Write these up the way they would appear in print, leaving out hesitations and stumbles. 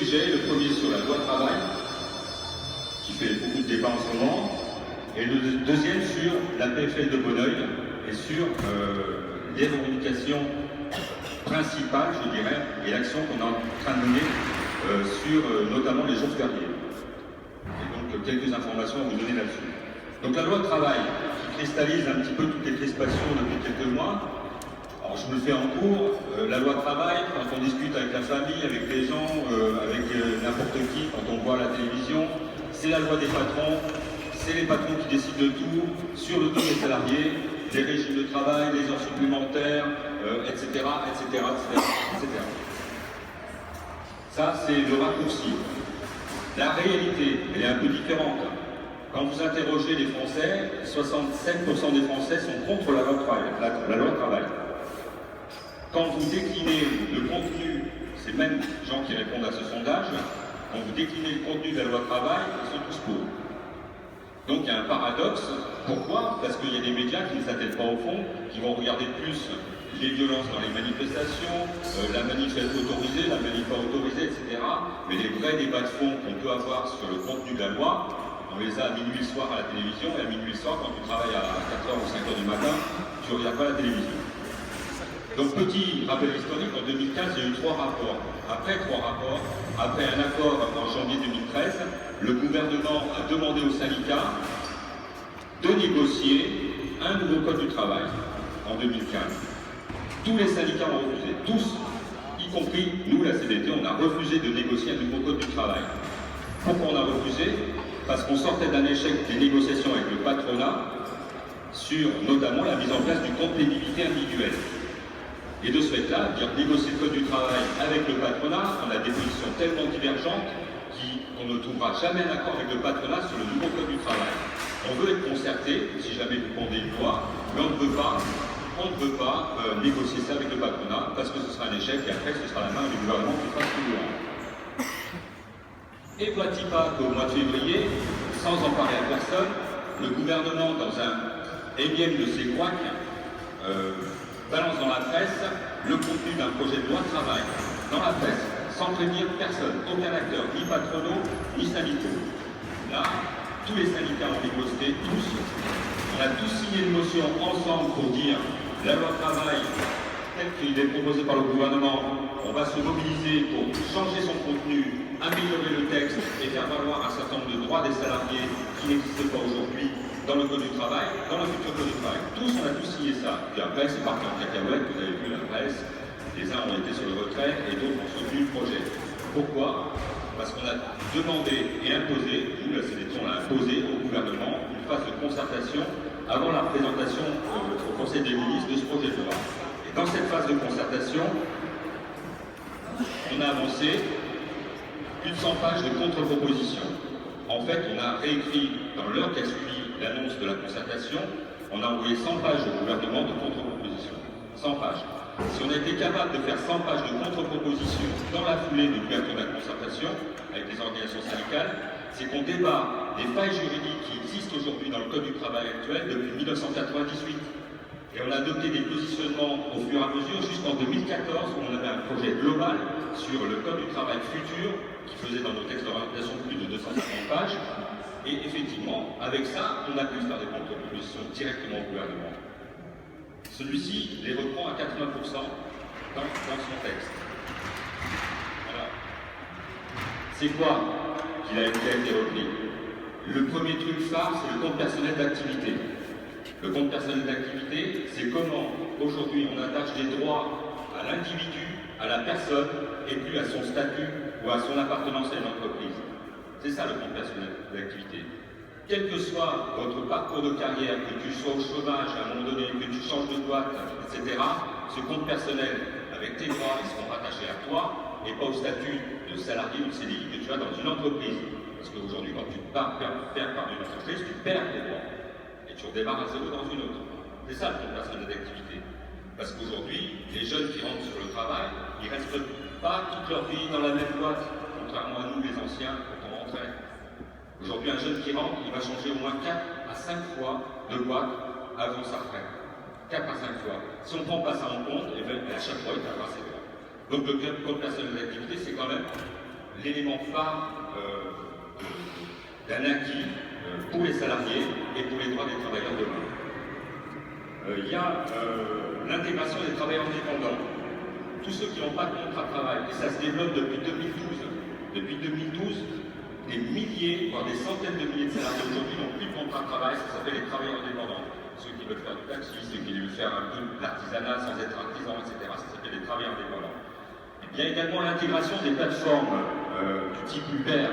sujets, le premier sur la loi travail, qui fait beaucoup de débats en ce moment, et le deuxième sur la PFL de Bonneuil, et sur les revendications principales, je dirais, et l'action qu'on est en train de mener sur notamment les jours fériés. Et donc quelques informations à vous donner là-dessus. Donc la loi travail, qui cristallise un petit peu toutes les crispations depuis quelques mois. Alors je me le fais en cours, la loi travail, quand on discute avec la famille, avec les gens, avec n'importe qui, quand on voit la télévision, c'est la loi des patrons, c'est les patrons qui décident de tout, sur le dos des salariés, des régimes de travail, les heures supplémentaires, etc., etc., etc., etc. Ça, c'est le raccourci. La réalité, elle est un peu différente. Quand vous interrogez les Français, 67% des Français sont contre la loi travail. Quand vous déclinez le contenu, ces mêmes gens qui répondent à ce sondage, quand vous déclinez le contenu de la loi travail, ils sont tous pour. Donc il y a un paradoxe. Pourquoi? Parce qu'il y a des médias qui ne s'attellent pas au fond, qui vont regarder plus les violences dans les manifestations, la manif autorisée, la manif pas autorisée, etc. Mais les vrais débats de fond qu'on peut avoir sur le contenu de la loi, on les a à minuit le soir à la télévision, et à minuit le soir, quand tu travailles à 4h ou 5h du matin, tu ne regardes pas la télévision. Donc petit rappel historique, en 2015, il y a eu 3 rapports. Après 3 rapports, après un accord en janvier 2013, le gouvernement a demandé aux syndicats de négocier un nouveau code du travail en 2015. Tous les syndicats ont refusé, tous, y compris nous, la CDT, on a refusé de négocier un nouveau code du travail. Pourquoi on a refusé? Parce qu'on sortait d'un échec des négociations avec le patronat sur notamment la mise en place du compte pénibilité individuelle. Et de ce fait-là, dire négocier le code du travail avec le patronat, on a des positions tellement divergentes qu'on ne trouvera jamais un accord avec le patronat sur le nouveau code du travail. On veut être concerté, si jamais vous pondez une loi, mais on ne veut pas négocier ça avec le patronat, parce que ce sera un échec, et après ce sera la main du gouvernement qui fera ce qu'il voudra. Et voici pas qu'au mois de février, sans en parler à personne, le gouvernement, dans un énième de ses couacs, balance dans la presse le contenu d'un projet de loi de travail, dans la presse, sans prévenir personne, aucun acteur, ni patronaux, ni syndicaux. Là, tous les syndicats ont riposté, tous. On a tous signé une motion ensemble pour dire la loi travail, tel qu'il est proposé par le gouvernement, on va se mobiliser pour changer son contenu, améliorer le texte et faire valoir un certain nombre de droits des salariés qui n'existent pas aujourd'hui dans le code du travail, dans le futur code du travail. Tous, on a tous signé ça. Puis après, c'est parti en cacahuète, vous avez vu la presse, les uns ont été sur le retrait et d'autres ont soutenu le projet. Pourquoi? Parce qu'on a demandé et imposé, nous, la CDT, on a imposé au gouvernement une phase de concertation avant la présentation au Conseil des ministres de ce projet de loi. Et dans cette phase de concertation, on a avancé plus de 100 pages de contre-propositions. En fait, on a réécrit dans l'heure qui a suivi l'annonce de la concertation, on a envoyé 100 pages au gouvernement de contre-propositions. 100 pages. Si on a été capable de faire 100 pages de contre-propositions dans la foulée de l'ouverture de la concertation avec les organisations syndicales, c'est qu'on débat des failles juridiques qui existent aujourd'hui dans le Code du travail actuel depuis 1998. Et on a adopté des positionnements au fur et à mesure jusqu'en 2014 où on avait un projet global sur le Code du travail futur qui faisait dans nos textes d'orientation plus de 250 pages. Et effectivement, avec ça, on a pu faire des contre-propositions directement au gouvernement. Celui-ci les reprend à 80% dans son texte. Voilà. C'est quoi qui a été repris? Le premier truc phare, c'est le compte personnel d'activité. Le compte personnel d'activité, c'est comment aujourd'hui on attache des droits à l'individu, à la personne, et plus à son statut ou à son appartenance à une entreprise. C'est ça le compte personnel d'activité. Quel que soit votre parcours de carrière, que tu sois au chômage à un moment donné, que tu changes de boîte, etc., ce compte personnel, avec tes droits, ils seront rattachés à toi et pas au statut de salarié ou de CDI que tu as dans une entreprise. Parce qu'aujourd'hui, quand tu pars par une entreprise, tu perds tes droits. Et tu redémarres à zéro dans une autre. C'est ça le compte personnel d'activité. Parce qu'aujourd'hui, les jeunes qui rentrent sur le travail, ils ne restent pas toute leur vie dans la même boîte, contrairement à nous, les anciens, quand on rentrait. Aujourd'hui, un jeune qui rentre, il va changer au moins 4 à 5 fois de boîte avant sa retraite. 4 à 5 fois. Si on ne prend pas ça en compte, et bien, à chaque fois, il perdra ses droits. Donc le compte personnel d'activité, c'est quand même l'élément phare d'un acquis pour les salariés et pour les droits des travailleurs demain. Il y a l'intégration des travailleurs indépendants. Tous ceux qui n'ont pas de contrat de travail, et ça se développe depuis 2012. Depuis 2012, des milliers, voire des centaines de milliers de salariés aujourd'hui n'ont plus de contrat de travail, ça s'appelle les travailleurs indépendants. Ceux qui veulent faire du taxi, ceux qui veulent faire un peu de l'artisanat sans être artisan, etc. Ça s'appelle les travailleurs indépendants. Il y a également l'intégration des plateformes du type Uber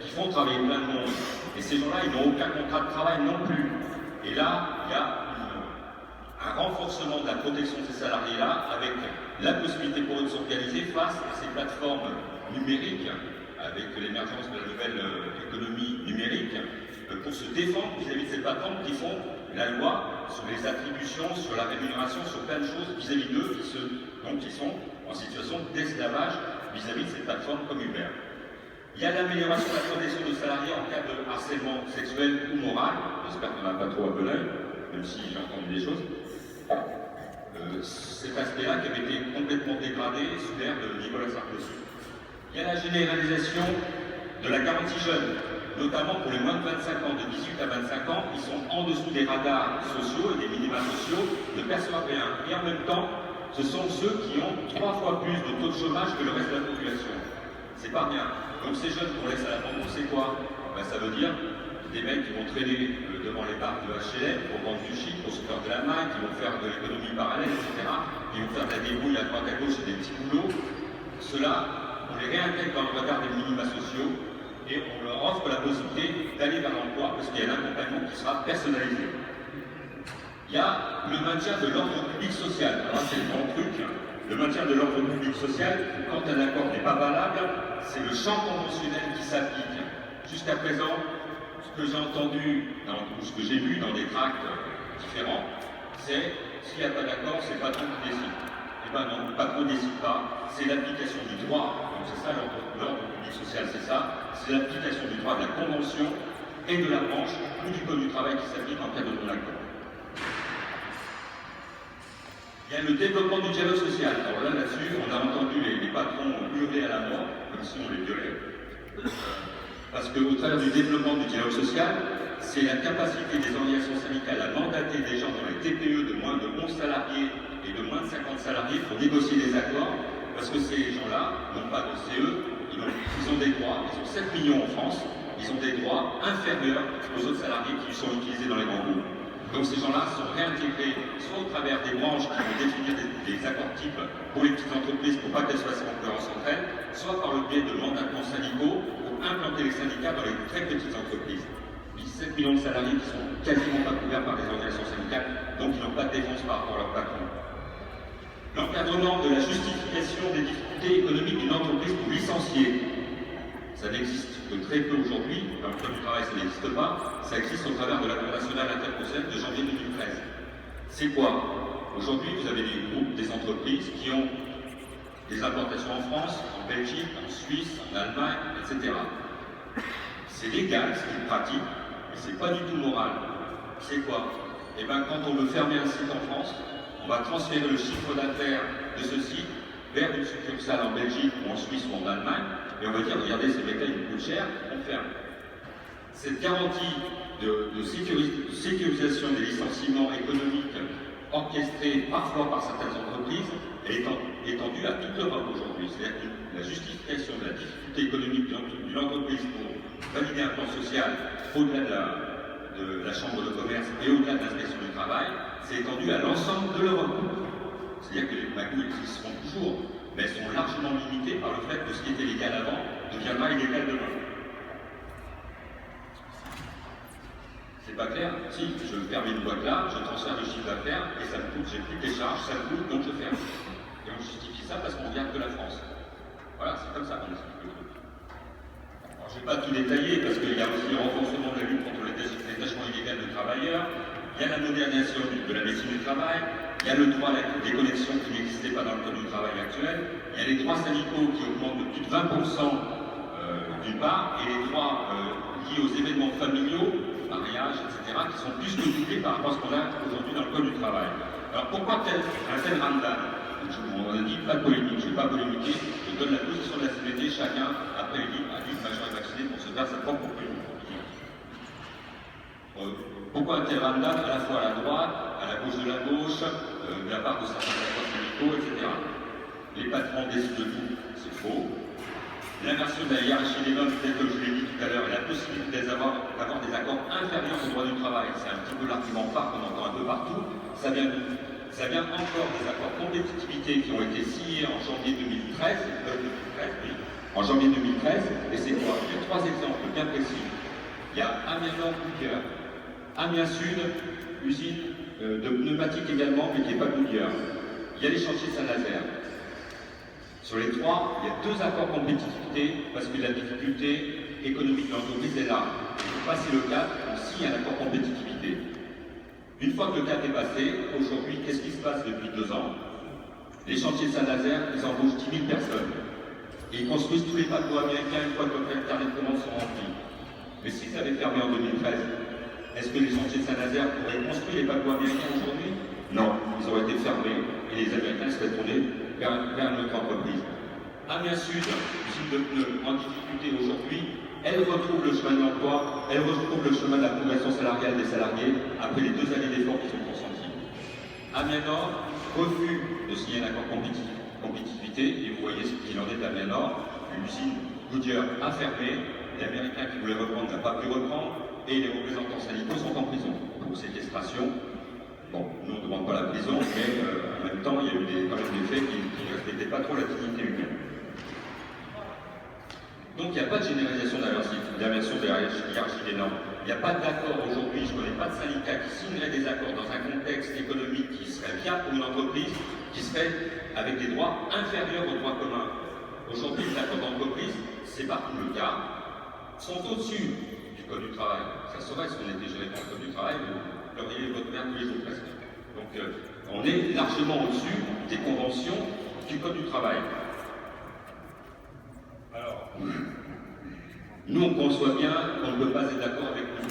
qui font travailler plein de monde. Et ces gens-là, ils n'ont aucun contrat de travail non plus. Et là, il y a un renforcement de la protection de ces salariés-là avec la possibilité pour eux de s'organiser face à ces plateformes numériques, avec l'émergence de la nouvelle économie numérique, pour se défendre vis-à-vis de ces plateformes qui font la loi sur les attributions, sur la rémunération, sur plein de choses vis-à-vis d'eux qui sont en situation d'esclavage vis-à-vis de ces plateformes comme Uber. Il y a l'amélioration de la protection des salariés en cas de harcèlement sexuel ou moral. J'espère qu'on n'a pas trop à peu l'œil, même si j'ai entendu des choses. Cet aspect-là qui avait été complètement dégradé sous l'ère de Nicolas Sarkozy. Il y a la généralisation de la garantie jeune, notamment pour les moins de 25 ans, de 18 à 25 ans, qui sont en dessous des radars sociaux et des minima sociaux, ne perçoivent rien. Et en même temps, ce sont ceux qui ont 3 fois plus de taux de chômage que le reste de la population. C'est pas rien. Donc ces jeunes qu'on laisse à l'abandon, c'est quoi? Ben, ça veut dire des mecs qui vont traîner devant les bars de HLM pour vendre du shit, pour se faire de la main, qui vont faire de l'économie parallèle, etc. Qui vont faire de la débrouille à droite à gauche et des petits boulots. Ceux-là, on les réintègre dans le regard des minima sociaux et on leur offre la possibilité d'aller vers l'emploi parce qu'il y a un accompagnement qui sera personnalisé. Il y a le maintien de l'ordre public social. Alors c'est le grand truc. Le maintien de l'ordre public social, quand un accord n'est pas valable, c'est le champ conventionnel qui s'applique. Jusqu'à présent, ce que j'ai entendu, ou ce que j'ai vu dans des tracts différents, c'est s'il n'y a pas d'accord, c'est pas toi qui décide. Eh bien non, pas trop décide pas, c'est l'application du droit. Donc c'est ça l'ordre public social, c'est ça. C'est l'application du droit de la Convention et de la branche ou du Code du travail qui s'applique en cas de non-accord. Il y a le développement du dialogue social. Alors là-dessus, on a entendu les patrons hurler à la mort, comme si on les violait. Parce qu'au travers du développement du dialogue social, c'est la capacité des organisations syndicales à mandater des gens dans les TPE de moins de 11 salariés et de moins de 50 salariés pour négocier des accords, parce que ces gens-là n'ont pas de CE, ils ont des droits, ils ont 7 millions en France, ils ont des droits inférieurs aux autres salariés qui sont utilisés dans les grands groupes. Donc ces gens-là sont réintégrés soit au travers des branches qui vont définir des accords types pour les petites entreprises pour pas qu'elles soient en concurrence entre elles, soit par le biais de mandatements syndicaux pour implanter les syndicats dans les très petites entreprises. 17 millions de salariés qui sont quasiment pas couverts par les organisations syndicales, donc ils n'ont pas de défense par rapport à leur patron. L'encadrement de la justification des difficultés économiques d'une entreprise pour licencier. Ça n'existe que très peu aujourd'hui, dans le Code du travail ça n'existe pas, ça existe au travers de la Cour nationale interprofessionnelle de janvier 2013. C'est quoi? Aujourd'hui, vous avez des groupes, des entreprises qui ont des implantations en France, en Belgique, en Suisse, en Allemagne, etc. C'est légal ce qu'ils pratiquent, mais c'est pas du tout moral. C'est quoi? Eh bien, quand on veut fermer un site en France, on va transférer le chiffre d'affaires de ce site vers une succursale en Belgique ou en Suisse ou en Allemagne, et on va dire, regardez, ces mecs-là, ils coûtent cher, on ferme. Cette garantie de sécurisation des licenciements économiques orchestrée parfois par certaines entreprises, elle est étendue à toute l'Europe aujourd'hui. C'est-à-dire que la justification de la difficulté économique d'une entreprise pour valider un plan social au-delà de la Chambre de commerce et au-delà de l'inspection du travail, c'est étendu à l'ensemble de l'Europe. C'est-à-dire que les magouilles existeront toujours, mais elles sont largement limitées par le fait que ce qui était légal avant deviendra illégal demain. C'est pas clair? Si, je ferme une boîte là, je transfère le chiffre d'affaires et ça me coûte, j'ai plus que les charges, ça me coûte, donc je ferme. Et on justifie ça parce qu'on regarde que la France. Voilà, c'est comme ça qu'on explique le truc. Alors je ne vais pas tout détailler parce qu'il y a aussi le renforcement de la lutte contre le détachement illégal de travailleurs, il y a la modernisation de la médecine du travail, il y a le droit à la déconnexion qui n'existait pas dans le code du travail actuel, il y a les droits syndicaux qui augmentent de plus de 20% d'une part, et les droits liés aux événements familiaux, mariage, etc., qui sont plus que doublés par rapport à ce qu'on a aujourd'hui dans le code du travail. Alors pourquoi un tel random? On a dit pas de polémique, je ne vais pas polémiquer, je donne la position de la CGT, chacun, après adulte, majeur et vacciné, pour se faire sa propre opinion. Pourquoi un tel ramdam à la fois à la droite, à la gauche de la part de certains acteurs syndicaux, etc. Les patrons décident de tout, c'est faux. L'inversion de la hiérarchie des normes, tel que je l'ai dit tout à l'heure, et la possibilité d'avoir des accords inférieurs au droit du travail, c'est un petit peu l'argument phare qu'on entend un peu partout, ça vient d'où? Ça vient encore des accords compétitivité qui ont été signés en janvier 2013, oui, en janvier 2013, et c'est quoi? Il y a 3 exemples bien précis. Il y a Amiens Nord, Goodyear, Amiens Sud, usine de pneumatiques également, mais qui n'est pas Goodyear. Il y a les chantiers Saint-Nazaire. Sur les 3, il y a 2 accords compétitivité parce que la difficulté économique de l'entreprise est là. Pour passer le cap, on signe un accord compétitivité. Une fois que le cap est passé, aujourd'hui, qu'est-ce qui se passe depuis 2 ans? Les chantiers de Saint-Nazaire, ils embauchent 10 000 personnes. Et ils construisent tous les paquebots américains une fois que les carnets de commandes sont remplis. Mais s'ils avaient fermé en 2013, est-ce que les chantiers de Saint-Nazaire pourraient construire les paquebots américains aujourd'hui? Non, ils auraient été fermés et les Américains seraient tournés vers notre entreprise. Amiens Sud, usine de pneus en difficulté aujourd'hui, elle retrouve le chemin de l'emploi, elle retrouve le chemin de la progression salariale des salariés après les 2 années d'efforts qu'ils ont consentis. Amiens Nord refuse de signer un accord compétitivité, et vous voyez ce qu'il en est d'Amiens Nord. L'usine Goodyear a fermé, l'Américain qui voulait reprendre n'a pas pu reprendre, et les représentants syndicaux sont en prison pour séquestration. Bon, nous on ne demande pas la prison, mais en même temps, il y a eu quand même des faits qui ne respectaient pas trop la dignité humaine. Donc il n'y a pas de généralisation d'inversion de la hiérarchie des normes. Il n'y a pas d'accord aujourd'hui, je ne connais pas de syndicat qui signerait des accords dans un contexte économique qui serait bien pour une entreprise, qui serait avec des droits inférieurs aux droits communs. Aujourd'hui, les accords d'entreprise, c'est partout le cas, sont au-dessus du Code du travail. Ça saurait si on était géré par le Code du travail, vous pleuriez votre mère tous les jours presque. Donc on est largement au-dessus des conventions du Code du travail. Alors, nous on conçoit bien qu'on ne peut pas être d'accord avec nous.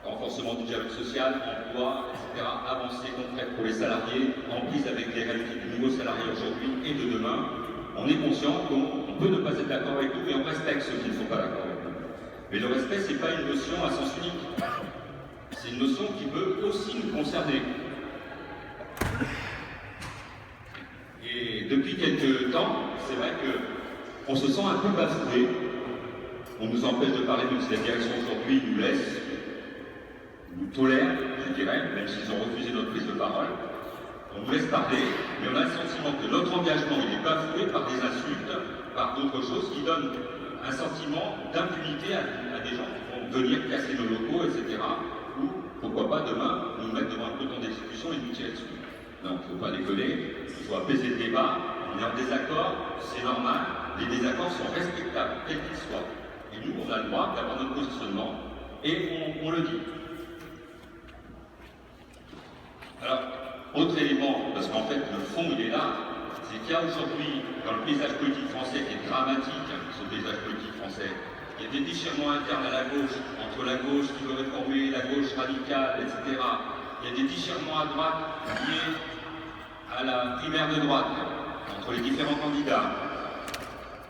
Renforcement du dialogue social, emploi, etc. Avancée concrète pour les salariés, en prise avec les réalités du nouveau salarié aujourd'hui et de demain. On est conscient qu'on peut ne pas être d'accord avec nous, mais on respecte ceux qui ne sont pas d'accord avec nous. Mais le respect, ce n'est pas une notion à sens unique. C'est une notion qui peut aussi nous concerner. Et depuis quelques temps, c'est vrai qu'on se sent un peu bafoué. On nous empêche de parler, même si la direction aujourd'hui nous laisse, nous tolère, je dirais, même s'ils ont refusé notre prise de parole. On nous laisse parler, mais on a le sentiment que notre engagement il est bafoué par des insultes, par d'autres choses qui donnent un sentiment d'impunité à des gens qui vont venir casser nos locaux, etc. Ou, pourquoi pas, demain, nous mettre devant un peloton d'exécution et nous tirer dessus. Donc, il ne faut pas déconner, il faut apaiser le débat, on est en désaccord, c'est normal, les désaccords sont respectables, quels qu'ils soient. Et nous, on a le droit d'avoir notre positionnement, et on le dit. Alors, autre élément, parce qu'en fait, le fond, il est là, c'est qu'il y a aujourd'hui, dans le paysage politique français, qui est dramatique, ce paysage politique français, il y a des déchirements internes à la gauche, entre la gauche qui veut réformer, la gauche radicale, etc. Il y a des déchirements à droite liés à la primaire de droite, entre les différents candidats.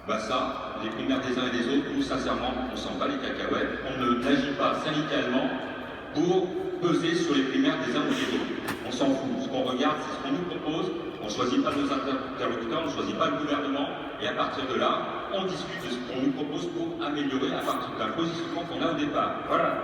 Ben ça, les primaires des uns et des autres, nous, sincèrement, on ne sent pas les cacahuètes, on n'agit pas syndicalement pour peser sur les primaires des uns ou des autres. On s'en fout. Ce qu'on regarde, c'est ce qu'on nous propose. On ne choisit pas nos interlocuteurs, on ne choisit pas le gouvernement. Et à partir de là, on discute de ce qu'on nous propose pour améliorer à partir d'un positionnement qu'on a au départ. Voilà